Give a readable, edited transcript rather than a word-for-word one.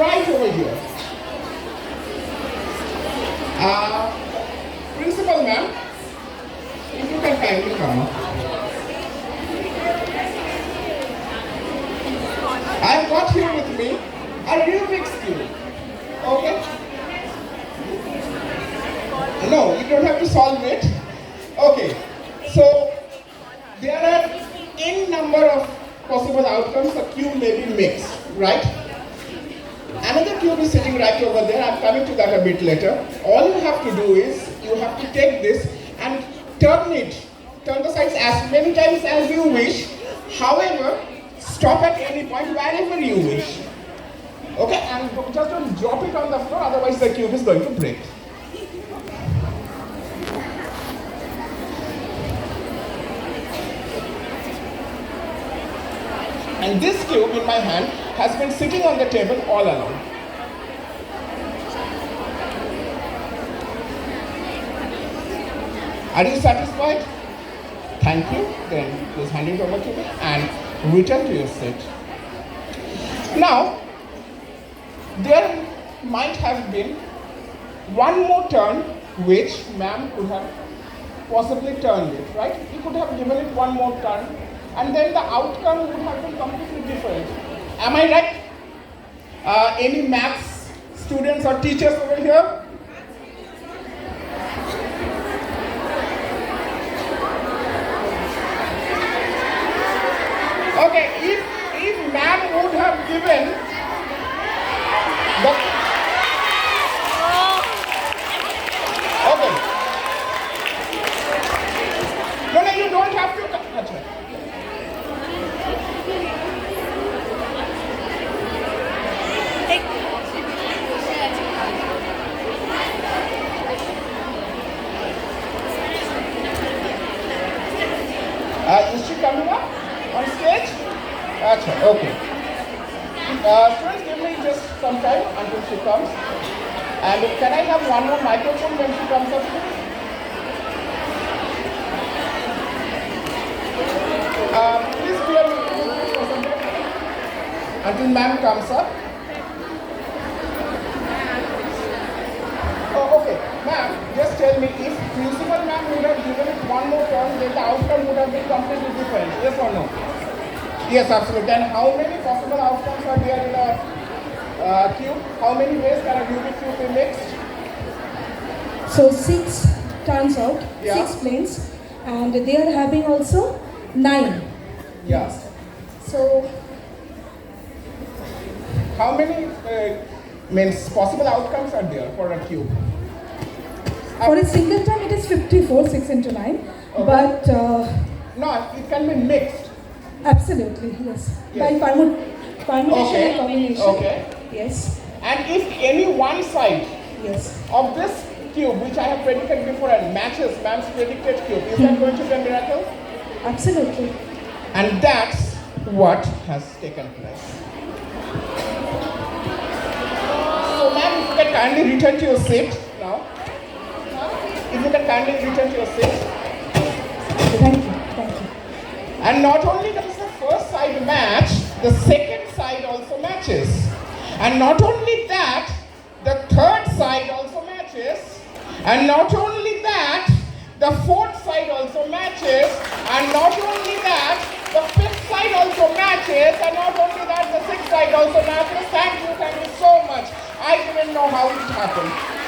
right over here. Principal ma'am, if you can kindly come up. I've got here with me a Rubik's Cube. Okay? No, you don't have to solve it. Okay. So, there are n number of possible outcomes. The cube may be mixed, right? Another cube is sitting right over there. I'm coming to that a bit later. All you have to do is, you have to take this and turn it. Turn the sides as many times as you wish. However, stop at any point wherever you wish. Okay, and just don't drop it on the floor, otherwise the cube is going to break. And this cube in my hand has been sitting on the table all along. Are you satisfied? Thank you. Then please hand it over to me and return to your seat. Now, there might have been one more turn which ma'am could have possibly turned it, right? He could have given it one more turn, and then the outcome would have been completely different. Am I right? Any maths students or teachers over here? Okay, if ma'am would have given the... Okay. No, you don't have to... Achha. Is she coming up on stage? Achha, okay. Students, give me just some time until she comes. And can I have one more microphone when she comes up, please? Please clear me for some time until ma'am comes up. Oh, okay. Ma'am, just tell me, if principal ma'am would have given it one more turn, then the outcome would have been completely different. Yes or no? Yes, absolutely. And how many possible outcomes are there in a cube? How many ways can a Rubik cube be mixed? So 6 turns out, Yeah. 6 planes, and they are having also 9. Yes. So How many means possible outcomes are there for a cube? for a single turn it is 54, 6 into 9, Okay. but No, it can be mixed. absolutely, yes. Yes. By permutation Okay. and combination. Okay. Yes, And if any one side yes. of this cube, which I have predicted before, and matches ma'am's predicted cube, is that going to be a miracle? Absolutely. And that's what has taken place. So ma'am, if you can kindly return to your seat now. If you can kindly return to your seat. Thank you, thank you. And not only does the first side match, the second side also matches. And not only that, the third side also matches. And not only that, the fourth side also matches. And not only that, the fifth side also matches. And not only that, the sixth side also matches. Thank you so much. I didn't know how it happened.